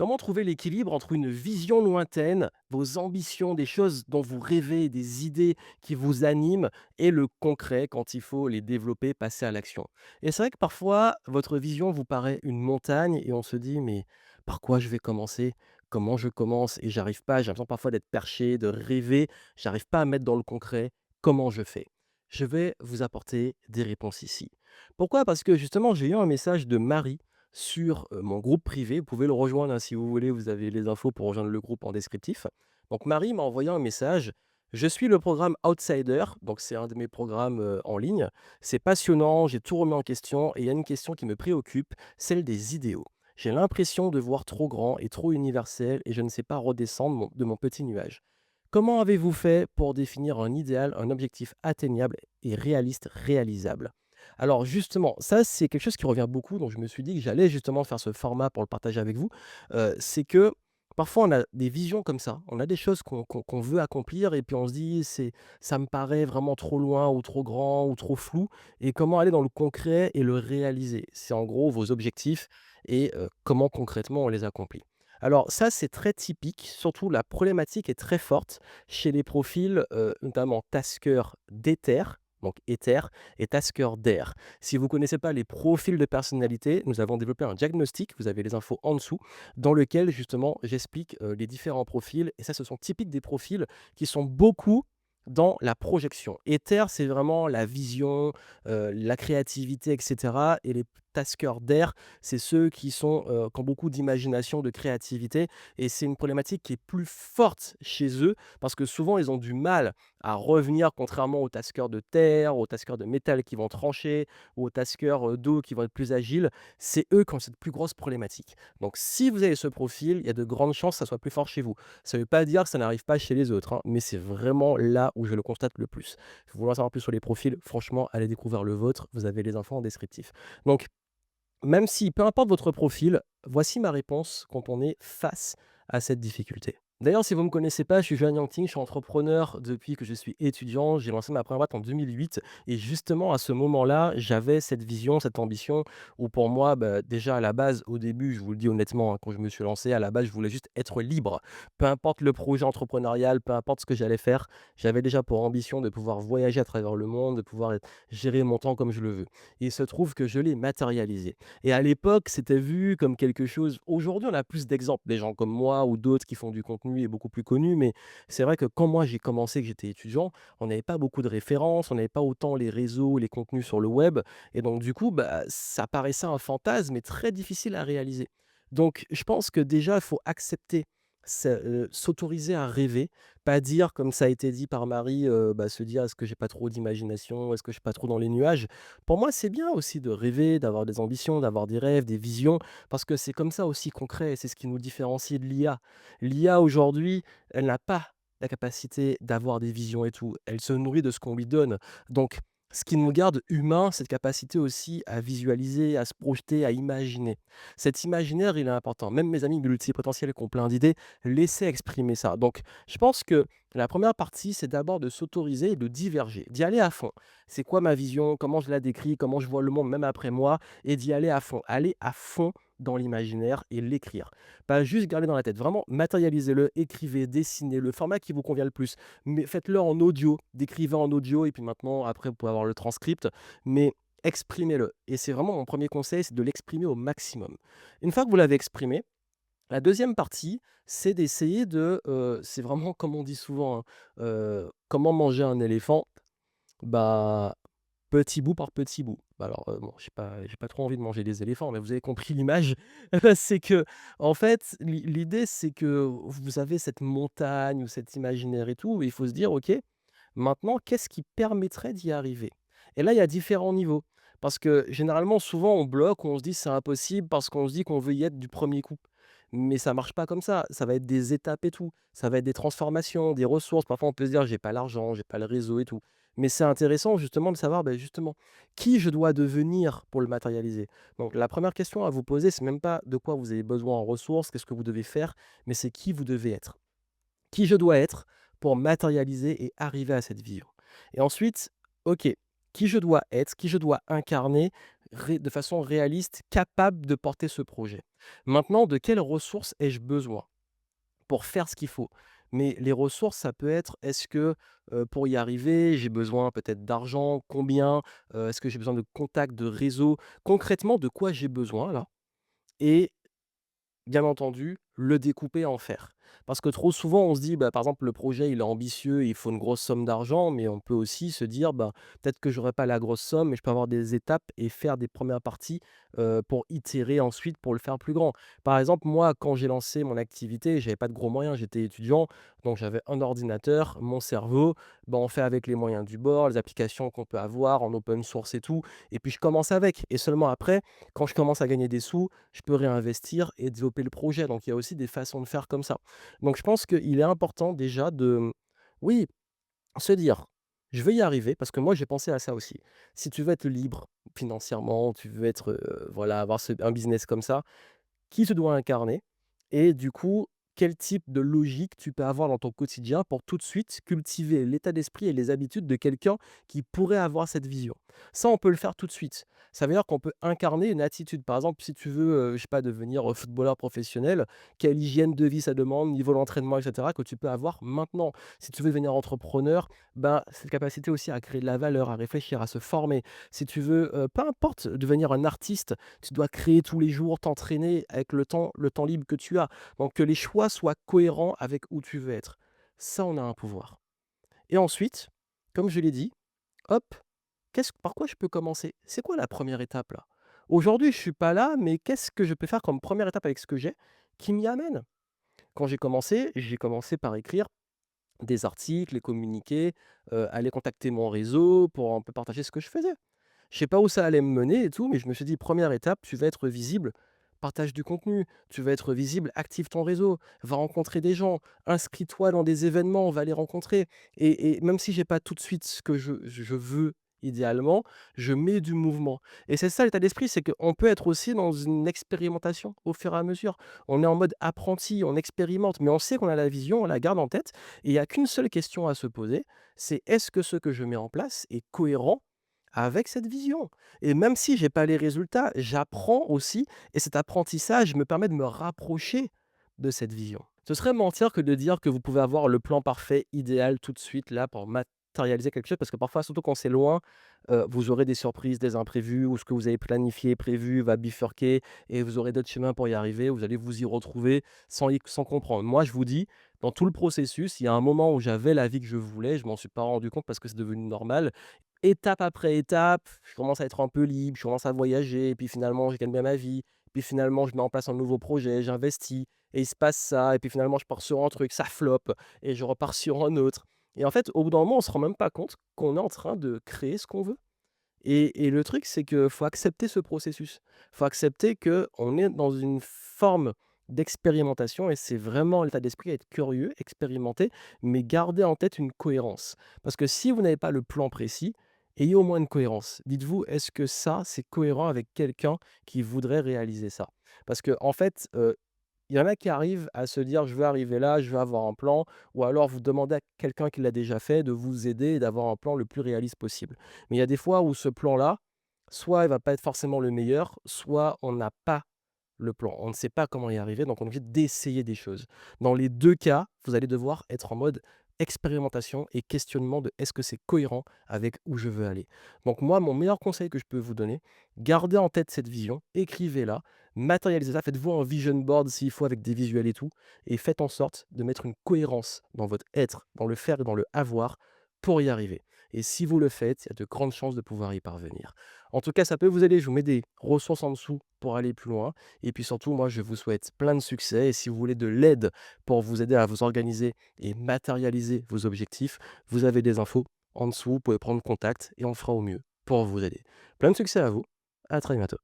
Comment trouver l'équilibre entre une vision lointaine, vos ambitions, des choses dont vous rêvez, des idées qui vous animent et le concret quand il faut les développer, passer à l'action? Et c'est vrai que parfois, votre vision vous paraît une montagne et on se dit: «Mais par quoi je vais commencer? Comment je commence?» Et j'arrive pas, j'ai l'impression parfois d'être perché, de rêver, j'arrive pas à mettre dans le concret. Comment je fais? Je vais vous apporter des réponses ici. Pourquoi? Parce que justement, j'ai eu un message de Marie sur, mon groupe privé. Vous pouvez le rejoindre, hein, si vous voulez, vous avez les infos pour rejoindre le groupe en descriptif. Donc Marie m'a envoyé un message: «Je suis le programme Outsider», donc c'est un de mes programmes, en ligne. «C'est passionnant, j'ai tout remis en question et il y a une question qui me préoccupe, celle des idéaux. J'ai l'impression de voir trop grand et trop universel et je ne sais pas redescendre de mon petit nuage. Comment avez-vous fait pour définir un idéal, un objectif atteignable et réaliste, réalisable?» Alors justement, ça c'est quelque chose qui revient beaucoup, donc je me suis dit que j'allais justement faire ce format pour le partager avec vous. C'est que parfois on a des visions comme ça, on a des choses qu'on veut accomplir et puis on se dit: «Ça me paraît vraiment trop loin ou trop grand ou trop flou» et comment aller dans le concret et le réaliser? C'est en gros vos objectifs et comment concrètement on les accomplit. Alors ça, c'est très typique, surtout la problématique est très forte chez les profils, notamment taskeurs d'Ether, donc Ether et taskeurs d'Air. Si vous ne connaissez pas les profils de personnalité, nous avons développé un diagnostic, vous avez les infos en dessous, dans lequel justement j'explique, les différents profils et ça, ce sont typiques des profils qui sont beaucoup dans la projection. Ether, c'est vraiment la vision, la créativité et cetera et les taskeurs d'Air, c'est ceux qui ont beaucoup d'imagination, de créativité et c'est une problématique qui est plus forte chez eux parce que souvent ils ont du mal à revenir contrairement aux taskers de terre, aux taskers de métal qui vont trancher ou aux taskers, d'eau qui vont être plus agiles. C'est eux qui ont cette plus grosse problématique. Donc si vous avez ce profil, il y a de grandes chances que ça soit plus fort chez vous. Ça ne veut pas dire que ça n'arrive pas chez les autres, hein, mais c'est vraiment là où je le constate le plus. Si vous voulez en savoir plus sur les profils, franchement, allez découvrir le vôtre, vous avez les infos en descriptif. Donc même si peu importe votre profil, voici ma réponse quand on est face à cette difficulté. D'ailleurs, si vous ne me connaissez pas, je suis Johan Yangting, je suis entrepreneur depuis que je suis étudiant. J'ai lancé ma première boîte en 2008 et justement à ce moment-là, j'avais cette vision, cette ambition où pour moi, bah, déjà à la base, au début, je vous le dis honnêtement, hein, quand je me suis lancé, à la base, je voulais juste être libre. Peu importe le projet entrepreneurial, peu importe ce que j'allais faire, j'avais déjà pour ambition de pouvoir voyager à travers le monde, de pouvoir gérer mon temps comme je le veux. Et il se trouve que je l'ai matérialisé. Et à l'époque, c'était vu comme quelque chose aujourd'hui, on a plus d'exemples, des gens comme moi ou d'autres qui font du contenu et beaucoup plus connus, mais c'est vrai que quand moi j'ai commencé, que j'étais étudiant, on n'avait pas beaucoup de références, on n'avait pas autant les réseaux, les contenus sur le web et donc du coup, bah, ça paraissait un fantasme mais très difficile à réaliser. Donc je pense que déjà, il faut accepter s'autoriser à rêver, pas dire comme ça a été dit par Marie, bah, se dire: «Est-ce que j'ai pas trop d'imagination? Est-ce que je suis pas trop dans les nuages?» Pour moi, c'est bien aussi de rêver, d'avoir des ambitions, d'avoir des rêves, des visions, parce que c'est comme ça aussi qu'on crée, c'est ce qui nous différencie de l'IA. L'IA aujourd'hui, elle n'a pas la capacité d'avoir des visions et tout, elle se nourrit de ce qu'on lui donne. Donc, ce qui nous garde humains, cette capacité aussi à visualiser, à se projeter, à imaginer. Cet imaginaire, il est important. Même mes amis multipotentiels qui ont plein d'idées, laissez exprimer ça. Donc, je pense que la première partie, c'est d'abord de s'autoriser et de diverger, d'y aller à fond. C'est quoi ma vision? Comment je la décris? Comment je vois le monde même après moi? Et d'y aller à fond. Aller à fond dans l'imaginaire et l'écrire. Pas juste garder dans la tête. Vraiment, matérialisez-le, écrivez, dessinez le format qui vous convient le plus. Mais faites-le en audio. Décrivez en audio et puis maintenant, après, vous pouvez avoir le transcript. Mais exprimez-le. Et c'est vraiment mon premier conseil, c'est de l'exprimer au maximum. Une fois que vous l'avez exprimé, la deuxième partie, c'est d'essayer c'est vraiment comme on dit souvent, hein, comment manger un éléphant? Bah, petit bout par petit bout. Bah, alors, bon, j'ai pas trop envie de manger des éléphants, mais vous avez compris l'image. C'est que, en fait, l'idée, c'est que vous avez cette montagne ou cet imaginaire et tout, et il faut se dire: «OK, maintenant, qu'est-ce qui permettrait d'y arriver?» Et là, il y a différents niveaux. Parce que généralement, souvent, on bloque, on se dit: «C'est impossible» parce qu'on se dit qu'on veut y être du premier coup. Mais ça marche pas comme ça. Ça va être des étapes et tout. Ça va être des transformations, des ressources. Parfois, on peut se dire: «J'ai pas l'argent, j'ai pas le réseau et tout». Mais c'est intéressant justement de savoir, beh, justement, qui je dois devenir pour le matérialiser. Donc la première question à vous poser, c'est même pas de quoi vous avez besoin en ressources, qu'est-ce que vous devez faire, mais c'est qui vous devez être. Qui je dois être pour matérialiser et arriver à cette vision? Et ensuite, OK, qui je dois être, qui je dois incarner, de façon réaliste, capable de porter ce projet. Maintenant, de quelles ressources ai-je besoin pour faire ce qu'il faut? Mais les ressources, ça peut être, est-ce que, pour y arriver, j'ai besoin peut-être d'argent? Combien? Est-ce que j'ai besoin de contacts, de réseaux? Concrètement, de quoi j'ai besoin là? Et bien entendu, le découper en faire. Parce que trop souvent, on se dit, bah, par exemple, le projet, il est ambitieux, il faut une grosse somme d'argent, mais on peut aussi se dire, bah, peut-être que j'aurai pas la grosse somme, mais je peux avoir des étapes et faire des premières parties pour itérer ensuite pour le faire plus grand. Par exemple, moi, quand j'ai lancé mon activité, j'avais pas de gros moyens, j'étais étudiant, donc j'avais un ordinateur, mon cerveau, bah, on fait avec les moyens du bord, les applications qu'on peut avoir en open source et tout, et puis je commence avec. Et seulement après, quand je commence à gagner des sous, je peux réinvestir et développer le projet. Donc il y a aussi des façons de faire comme ça. Donc je pense qu'il est important déjà de, oui, se dire: «Je vais y arriver», parce que moi j'ai pensé à ça aussi. Si tu veux être libre financièrement, tu veux être, voilà, avoir un business comme ça, qui se doit incarner et du coup, quel type de logique tu peux avoir dans ton quotidien pour tout de suite cultiver l'état d'esprit et les habitudes de quelqu'un qui pourrait avoir cette vision. Ça, on peut le faire tout de suite. Ça veut dire qu'on peut incarner une attitude. Par exemple, si tu veux, je sais pas, devenir, footballeur professionnel, quelle hygiène de vie ça demande, niveau d'entraînement et cetera, que tu peux avoir maintenant. Si tu veux devenir entrepreneur, ben, cette capacité aussi à créer de la valeur, à réfléchir, à se former. Si tu veux, peu importe, devenir un artiste, tu dois créer tous les jours, t'entraîner avec le temps libre que tu as. Donc que les choix soient cohérents avec où tu veux être. Ça, on a un pouvoir. Et ensuite, comme je l'ai dit, hop, par quoi je peux commencer? C'est quoi la première étape là? Aujourd'hui, je suis pas là, mais qu'est-ce que je peux faire comme première étape avec ce que j'ai qui m'y amène? Quand j'ai commencé par écrire des articles, les communiquer, aller contacter mon réseau pour un peu partager ce que je faisais. Je sais pas où ça allait me mener et tout, mais je me suis dit: «Première étape, tu vas être visible, partage du contenu. Tu vas être visible, active ton réseau, va rencontrer des gens, inscris-toi dans des événements, va les rencontrer» et même si j'ai pas tout de suite ce que je veux idéalement, je mets du mouvement et c'est ça l'état d'esprit, c'est qu'on peut être aussi dans une expérimentation au fur et à mesure. On est en mode apprenti, on expérimente, mais on sait qu'on a la vision, on la garde en tête et il y a qu'une seule question à se poser, c'est: «Est-ce que ce que je mets en place est cohérent avec cette vision?» Et même si j'ai pas les résultats, j'apprends aussi et cet apprentissage me permet de me rapprocher de cette vision. Ce serait mentir que de dire que vous pouvez avoir le plan parfait, idéal, tout de suite, là, pour matérialiser quelque chose, parce que parfois, surtout quand c'est loin, vous aurez des surprises, des imprévus, ou ce que vous avez planifié, prévu va bifurquer et vous aurez d'autres chemins pour y arriver. Vous allez vous y retrouver sans comprendre. Moi, je vous dis, dans tout le processus, il y a un moment où j'avais la vie que je voulais, je m'en suis pas rendu compte parce que c'est devenu normal. Étape après étape, je commence à être un peu libre, je commence à voyager et puis finalement, je gagne bien ma vie. Puis finalement, je mets en place un nouveau projet, j'investis et il se passe ça et puis finalement, je pars sur un truc, ça floppe et je repars sur un autre et en fait, au bout d'un moment, on se rend même pas compte qu'on est en train de créer ce qu'on veut et le truc, c'est qu'il faut accepter ce processus. Il faut accepter qu'on est dans une forme d'expérimentation et c'est vraiment l'état d'esprit être curieux, expérimenter, mais garder en tête une cohérence. Parce que si vous n'avez pas le plan précis, ayez au moins une cohérence. Dites-vous: «Est-ce que ça, c'est cohérent avec quelqu'un qui voudrait réaliser ça?» Parce qu'en fait, il y en a qui arrivent à se dire: «Je veux arriver là, je veux avoir un plan», ou alors vous demandez à quelqu'un qui l'a déjà fait de vous aider et d'avoir un plan le plus réaliste possible. Mais il y a des fois où ce plan-là, soit il va pas être forcément le meilleur, soit on n'a pas le plan. On ne sait pas comment y arriver, donc on est obligé d'essayer des choses. Dans les 2 cas, vous allez devoir être en mode expérimentation et questionnement de: «Est-ce que c'est cohérent avec où je veux aller?» Donc moi, mon meilleur conseil que je peux vous donner, gardez en tête cette vision, écrivez-la, matérialisez-la, faites-vous un vision board s'il faut avec des visuels et tout et faites en sorte de mettre une cohérence dans votre être, dans le faire et dans le avoir pour y arriver et si vous le faites, il y a de grandes chances de pouvoir y parvenir. En tout cas, ça peut vous aider, je vous mets des ressources en dessous pour aller plus loin et puis surtout, moi, je vous souhaite plein de succès et si vous voulez de l'aide pour vous aider à vous organiser et matérialiser vos objectifs, vous avez des infos en dessous, vous pouvez prendre contact et on fera au mieux pour vous aider. Plein de succès à vous, à très bientôt.